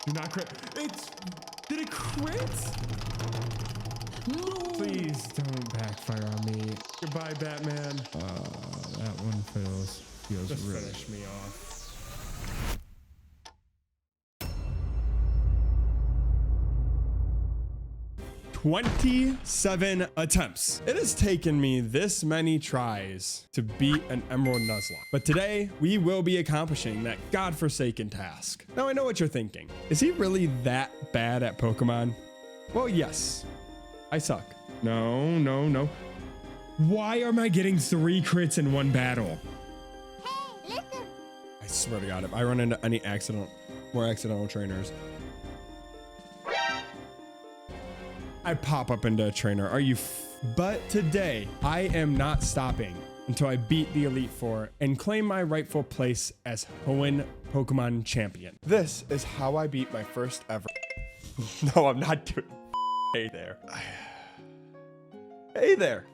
Do not crit. Did it crit? No. Please don't backfire on me. Goodbye, Batman. That one feels just really. Finish me off. 27 attempts. It has taken me this many tries to beat an Emerald Nuzlocke, but today we will be accomplishing that godforsaken task. Now I know what you're thinking. Is he really that bad at Pokemon? Well, yes, I suck. No. Why am I getting 3 crits in one battle? Hey, listen. I swear to God, if I run into any more accidental trainers, I pop up into a trainer. Are you? But today, I am not stopping until I beat the Elite Four and claim my rightful place as Hoenn Pokemon Champion. This is how I beat my first ever. No, I'm not doing. Hey there. Hey there.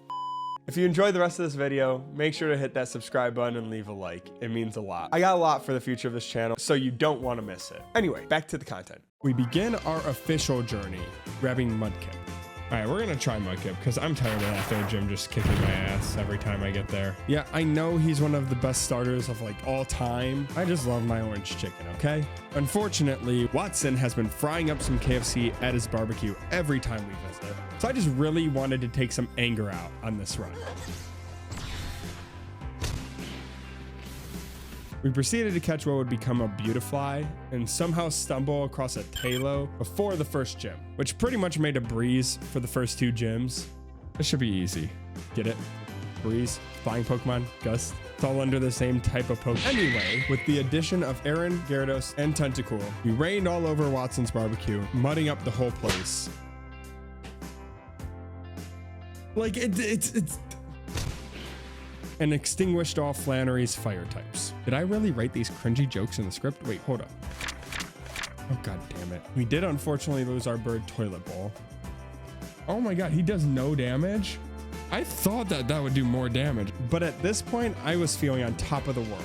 If you enjoyed the rest of this video, make sure to hit that subscribe button and leave a like. It means a lot. I got a lot for the future of this channel, so you don't want to miss it. Anyway, back to the content. We begin our official journey, grabbing Mudkip. All right, we're gonna try Mudkip because I'm tired of that third gym just kicking my ass every time I get there. Yeah, I know he's one of the best starters of like all time. I just love my orange chicken, okay? Unfortunately, Watson has been frying up some KFC at his barbecue every time we visit. So I just really wanted to take some anger out on this run. We proceeded to catch what would become a Beautifly and somehow stumble across a Talo before the first gym, which pretty much made a breeze for the first 2 gyms. This should be easy. Get it? Breeze, flying Pokemon, Gust. It's all under the same type of Pokemon. Anyway, with the addition of Aaron, Gyarados, and Tentacool, we rained all over Watson's barbecue, mudding up the whole place. Like it's and extinguished all Flannery's fire types. Did I really write these cringy jokes in the script? Wait, hold up. Oh, God damn it. We did unfortunately lose our bird toilet bowl. Oh my God, he does no damage? I thought that would do more damage, but at this point, I was feeling on top of the world.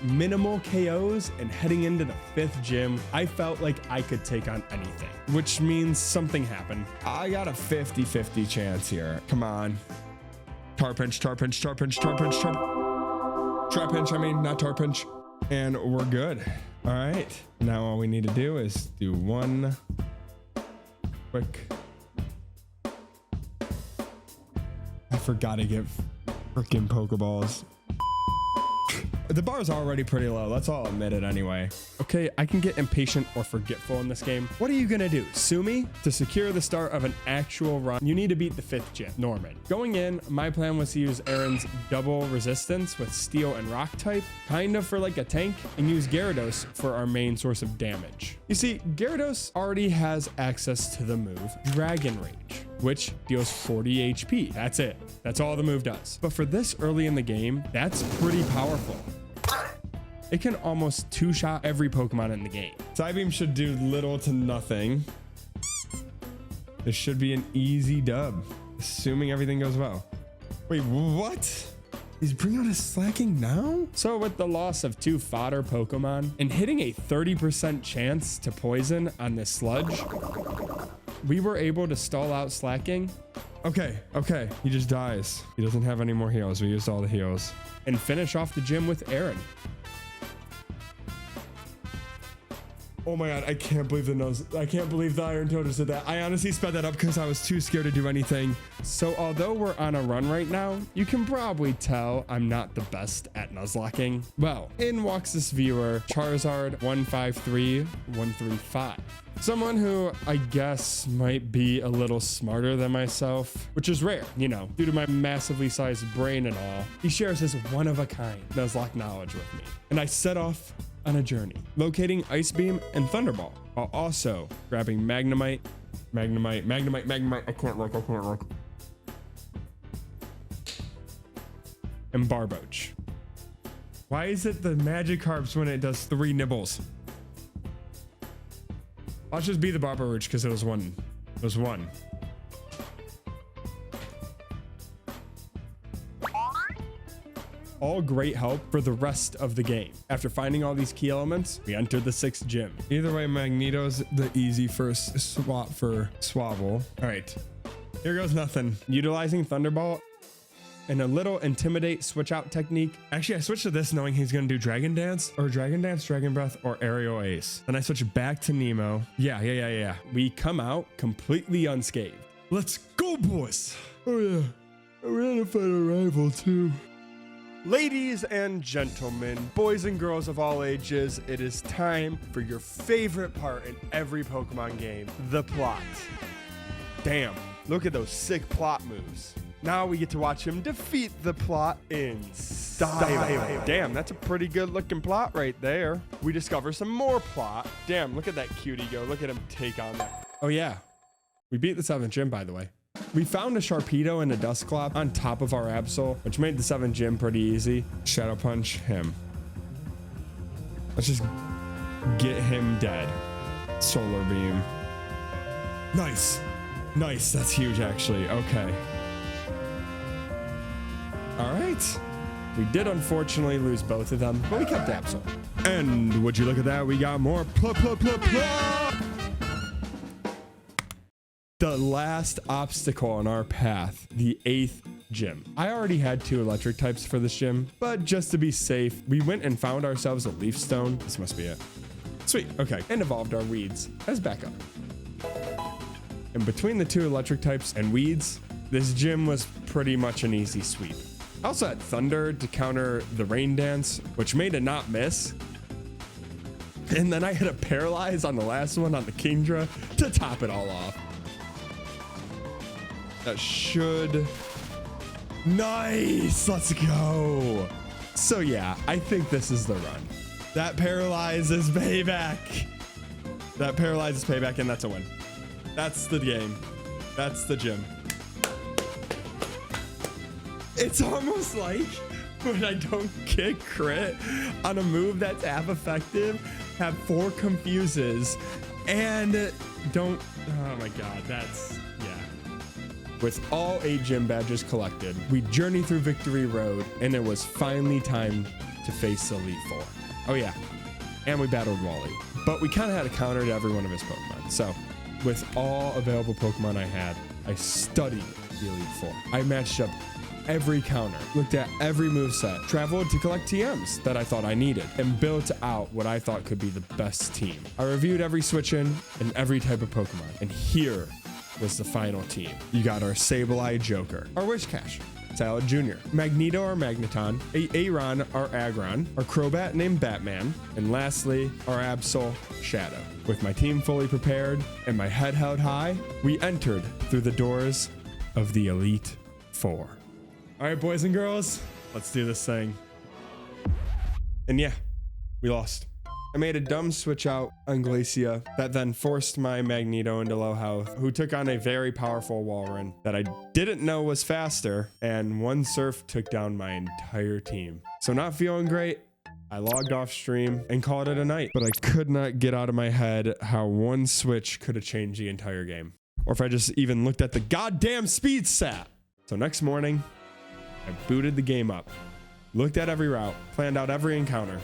Minimal KOs and heading into the 5th gym, I felt like I could take on anything, which means something happened. I got a 50-50 chance here. Come on. Tar pinch, I mean, not tar pinch. And we're good. All right. Now all we need to do is do one quick. I forgot to get freaking Pokeballs. The bar is already pretty low. Let's all admit it anyway. Okay, I can get impatient or forgetful in this game. What are you gonna do? Sue me? To secure the start of an actual run, you need to beat the 5th gym, Norman. Going in, my plan was to use Aaron's double resistance with steel and rock type, kind of for like a tank, and use Gyarados for our main source of damage. You see, Gyarados already has access to the move Dragon Rage, which deals 40 HP. That's it. That's all the move does. But for this early in the game, that's pretty powerful. It can almost 2-shot every Pokemon in the game. Psybeam should do little to nothing. This should be an easy dub, assuming everything goes well. Wait, what? He's bringing out his slacking now? So with the loss of 2 fodder Pokemon and hitting a 30% chance to poison on this sludge, we were able to stall out slacking. Okay, he just dies. He doesn't have any more heals. We used all the heals. And finish off the gym with Aaron. Oh my God, I can't believe the Iron Toad just did that. I honestly sped that up because I was too scared to do anything. So although we're on a run right now, you can probably tell I'm not the best at Nuzlocking. Well, in walks this viewer, Charizard 153135. Someone who I guess might be a little smarter than myself, which is rare, you know, due to my massively sized brain and all. He shares his one-of-a-kind Nuzlocke knowledge with me. And I set off on a journey, locating Ice Beam and Thunderball, while also grabbing Magnemite. I can't look. And Barboach. Why is it the Magikarps when it does 3 nibbles? I'll just be the Barboach because it was one. all great help for the rest of the game. After finding all these key elements, we entered the 6th gym. Either way, Magneto's the easy first swap for Swabble. All right, here goes nothing. Utilizing Thunderbolt and a little intimidate switch out technique. Actually, I switched to this knowing he's gonna do Dragon Dance, Dragon Breath, or Aerial Ace. Then I switch back to Nemo. Yeah. We come out completely unscathed. Let's go, boys. Oh yeah, I ran to fight a rival too. Ladies and gentlemen, boys and girls of all ages, it is time for your favorite part in every Pokemon game, the plot. Damn, look at those sick plot moves. Now we get to watch him defeat the plot in style. Damn, that's a pretty good looking plot right there. We discover some more plot. Damn, look at that cutie go. Look at him take on that. Oh yeah, we beat the 7th gym, by the way. We found a Sharpedo and a Dusclops on top of our Absol, which made the 7th gym pretty easy. Shadow Punch him. Let's just get him dead. Solar Beam. Nice. Nice, that's huge actually. Okay. All right. We did unfortunately lose both of them, but we kept Absol. And would you look at that? We got more The last obstacle on our path, the 8th gym. I already had 2 electric types for this gym, but just to be safe, we went and found ourselves a leaf stone. This must be it. Sweet, okay. And evolved our weeds as backup. And between the 2 electric types and weeds, this gym was pretty much an easy sweep. I also had Thunder to counter the Rain Dance, which made it not miss. And then I had a Paralyze on the last one on the Kingdra to top it all off. That should... Nice! Let's go! So yeah, I think this is the run. That Paralyze is payback. That Paralyze is payback, and that's a win. That's the game. That's the gym. It's almost like when I don't get crit on a move that's half effective, have 4 confuses, and don't... Oh my god, that's... yeah. With all 8 gym badges collected, we journeyed through Victory Road, and it was finally time to face Elite Four. Oh yeah, and we battled Wally. But we kind of had a counter to every one of his Pokemon. So, with all available Pokemon I had, I studied the Elite Four. I matched up every counter, looked at every moveset, traveled to collect TMs that I thought I needed, and built out what I thought could be the best team. I reviewed every switch-in and every type of Pokemon, and here was the final team. You got our Sableye Joker, our Wishcash, Salad Jr., Magneto or Magneton, Aron or Aggron, our Crobat named Batman, and lastly, our Absol Shadow. With my team fully prepared and my head held high, we entered through the doors of the Elite Four. All right, boys and girls, let's do this thing. And yeah, we lost. I made a dumb switch out on Glacia that then forced my Magneto into low health, who took on a very powerful Walrein that I didn't know was faster, and one Surf took down my entire team. So not feeling great, I logged off stream and called it a night, but I could not get out of my head how one switch could have changed the entire game. Or if I just even looked at the goddamn speed stat. So next morning, I booted the game up, looked at every route, planned out every encounter,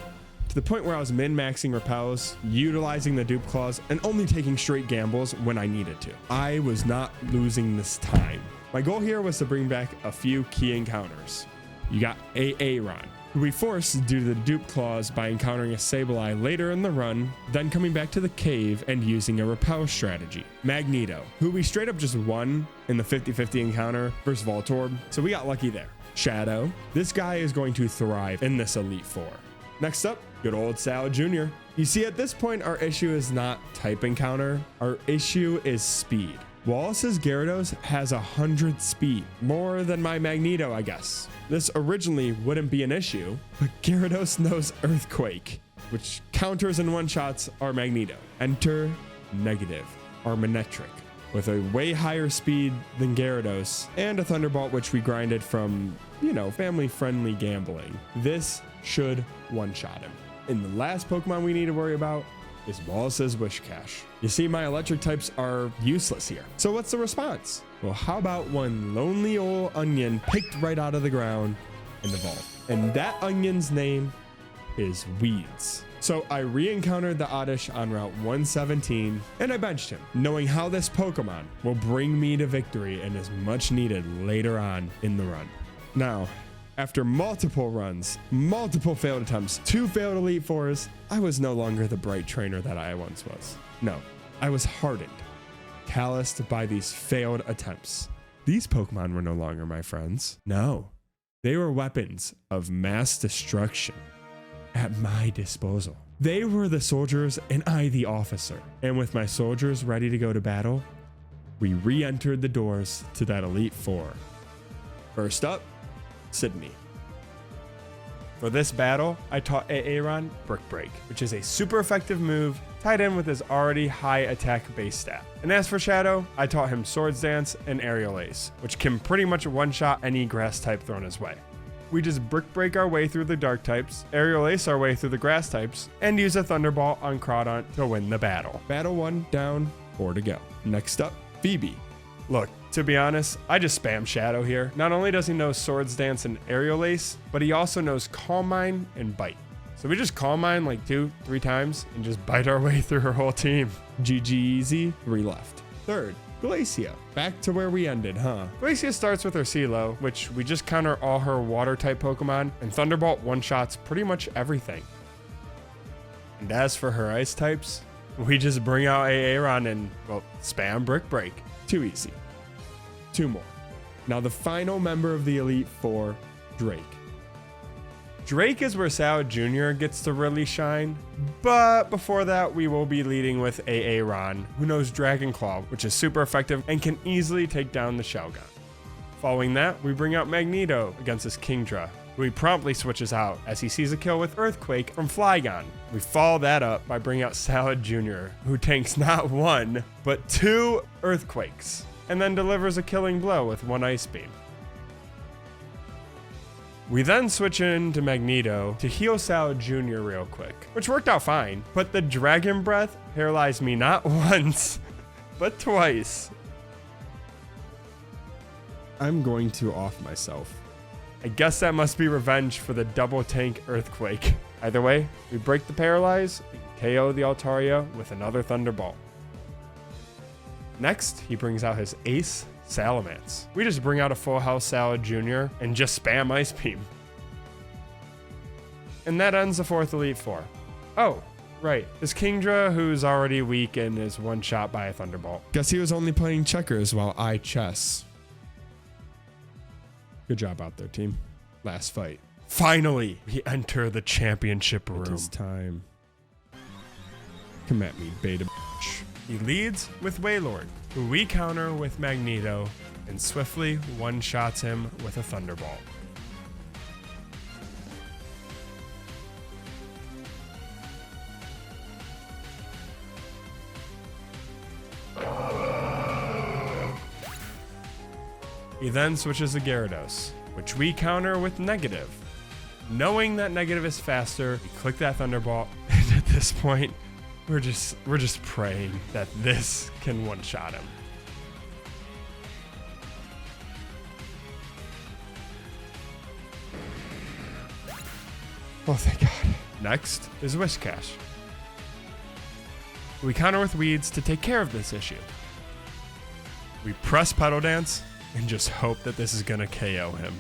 to the point where I was min-maxing repels, utilizing the dupe claws, and only taking straight gambles when I needed to. I was not losing this time. My goal here was to bring back a few key encounters. You got Aron, who we forced due to the dupe claws by encountering a Sableye later in the run, then coming back to the cave and using a repel strategy. Magneto, who we straight up just won in the 50-50 encounter versus Voltorb, so we got lucky there. Shadow, this guy is going to thrive in this Elite Four. Next up, good old Salad Jr. You see, at this point, our issue is not type encounter. Our issue is speed. Wallace's Gyarados has 100 speed, more than my Magneto, I guess. This originally wouldn't be an issue, but Gyarados knows Earthquake, which counters and one-shots our Magneto. Enter Negative, our Manectric, with a way higher speed than Gyarados, and a Thunderbolt, which we grinded from, you know, family-friendly gambling. This should one-shot him. And the last Pokemon we need to worry about is Wallace's Wishcash. You see, my electric types are useless here. So what's the response? Well, how about one lonely old onion picked right out of the ground in the vault. And that onion's name is Weeds. So I re-encountered the Oddish on Route 117 and I benched him, knowing how this Pokemon will bring me to victory and is much needed later on in the run. Now, after multiple runs, multiple failed attempts, 2 failed Elite Fours, I was no longer the bright trainer that I once was. No, I was hardened, calloused by these failed attempts. These Pokemon were no longer my friends. No, they were weapons of mass destruction at my disposal. They were the soldiers and I the officer. And with my soldiers ready to go to battle, we re-entered the doors to that Elite Four. First up, Sydney. For this battle, I taught Aaron Brick Break, which is a super effective move tied in with his already high attack base stat. And as for Shadow, I taught him Swords Dance and Aerial Ace, which can pretty much one-shot any grass type thrown his way. We just Brick Break our way through the dark types, Aerial Ace our way through the grass types, and use a Thunderbolt on Crawdaunt to win the battle. Battle 1 down, 4 to go. Next up, Phoebe. Look, to be honest, I just spam Shadow here. Not only does he know Swords Dance and Aerial Ace, but he also knows Calm Mind and Bite. So we just Calm Mind like 2-3 times and just bite our way through her whole team. GG easy, 3 left. Third, Glacia. Back to where we ended, huh? Glacia starts with her CeeLo, which we just counter all her water type Pokemon, and Thunderbolt one-shots pretty much everything. And as for her ice types, we just bring out Aaron and, well, spam Brick Break. Too easy. 2 more. Now the final member of the Elite Four, Drake. Drake is where Salad Jr. gets to really shine, but before that we will be leading with Aaron, who knows Dragon Claw, which is super effective and can easily take down the Shelgon. Following that, we bring out Magneto against his Kingdra, who he promptly switches out as he sees a kill with Earthquake from Flygon. We follow that up by bringing out Salad Jr., who tanks not 1, but 2 Earthquakes, and then delivers a killing blow with 1 Ice Beam. We then switch into Magneto to heal Salad Jr. real quick, which worked out fine, but the Dragon Breath paralyzed me not once, but twice. I'm going to off myself. I guess that must be revenge for the double tank Earthquake. Either way, we break the paralyze and KO the Altaria with another Thunderbolt. Next, he brings out his ace, Salamence. We just bring out a full health Salad Jr. and just spam Ice Beam. And that ends the 4th Elite Four. Oh, right. His Kingdra, who's already weak and is one shot by a Thunderbolt. Guess he was only playing checkers while I chess. Good job out there, team. Last fight. Finally, we enter the championship room. It is time. Come at me, beta bitch. He leads with Wailord, who we counter with Magneto and swiftly one-shots him with a Thunderbolt. He then switches to Gyarados, which we counter with Negative. Knowing that Negative is faster, we click that Thunderbolt, and at this point, we're just praying that this can one-shot him. Oh, thank God. Next is Whiscash. We counter with Weeds to take care of this issue. We press Petal Dance and just hope that this is gonna KO him.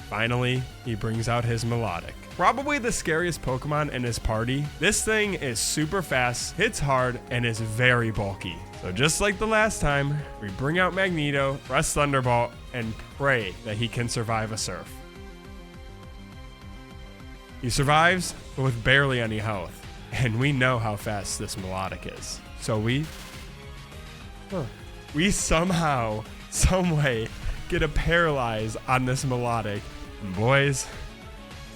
Finally, he brings out his Melodic. Probably the scariest Pokemon in his party. This thing is super fast, hits hard, and is very bulky. So just like the last time, we bring out Magneto, press Thunderbolt, and pray that he can survive a Surf. He survives, but with barely any health. And we know how fast this Melodic is. So we somehow, someway, get a Paralyze on this Melodic. And boys,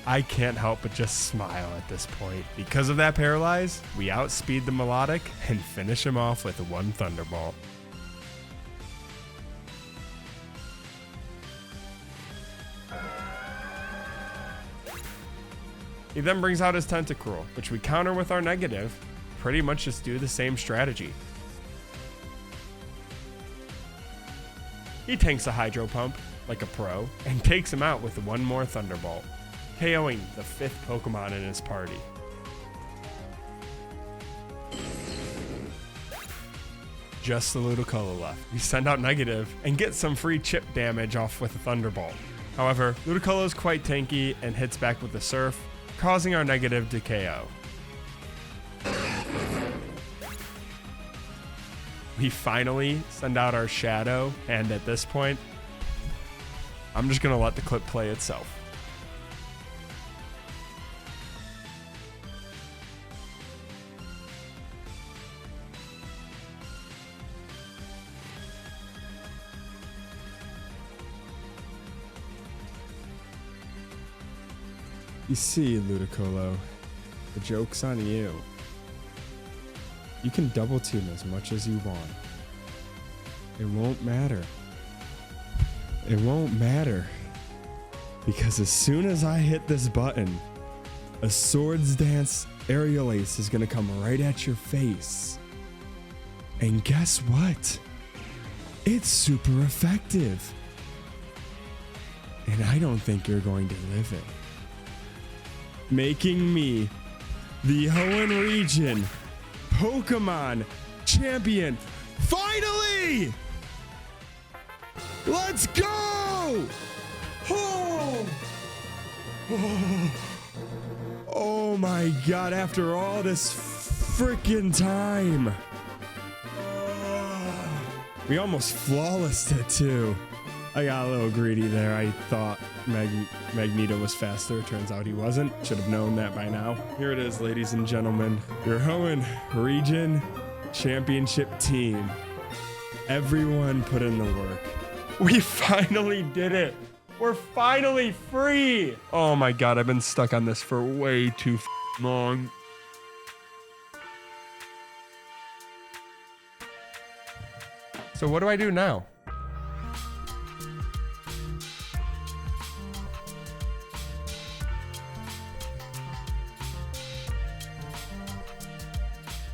I can't help but just smile at this point. Because of that Paralyze, we outspeed the Melodic and finish him off with 1 Thunderbolt. He then brings out his Tentacruel, which we counter with our negative. Pretty much just do the same strategy. He tanks a Hydro Pump like a pro and takes him out with one more Thunderbolt, KOing the 5th Pokemon in his party. Just the Ludicolo left. We send out negative and get some free chip damage off with a Thunderbolt. However, Ludicolo is quite tanky and hits back with the Surf, causing our negative to KO. We finally send out our Shadow, and at this point, I'm just gonna let the clip play itself. You see, Ludicolo, the joke's on you. You can double team as much as you want. It won't matter. It won't matter. Because as soon as I hit this button, a Swords Dance Aerial Ace is gonna come right at your face. And guess what? It's super effective. And I don't think you're going to live it. Making me the Hoenn Region Pokemon Champion. Finally! Let's go! Oh! Oh my god, after all this freaking time. We almost flawlessed it too. I got a little greedy there. I thought Magneto was faster. Turns out he wasn't. Should have known that by now. Here it is, ladies and gentlemen. Your Hoenn Region Championship team. Everyone put in the work. We finally did it. We're finally free. Oh my god, I've been stuck on this for way too long. So what do I do now?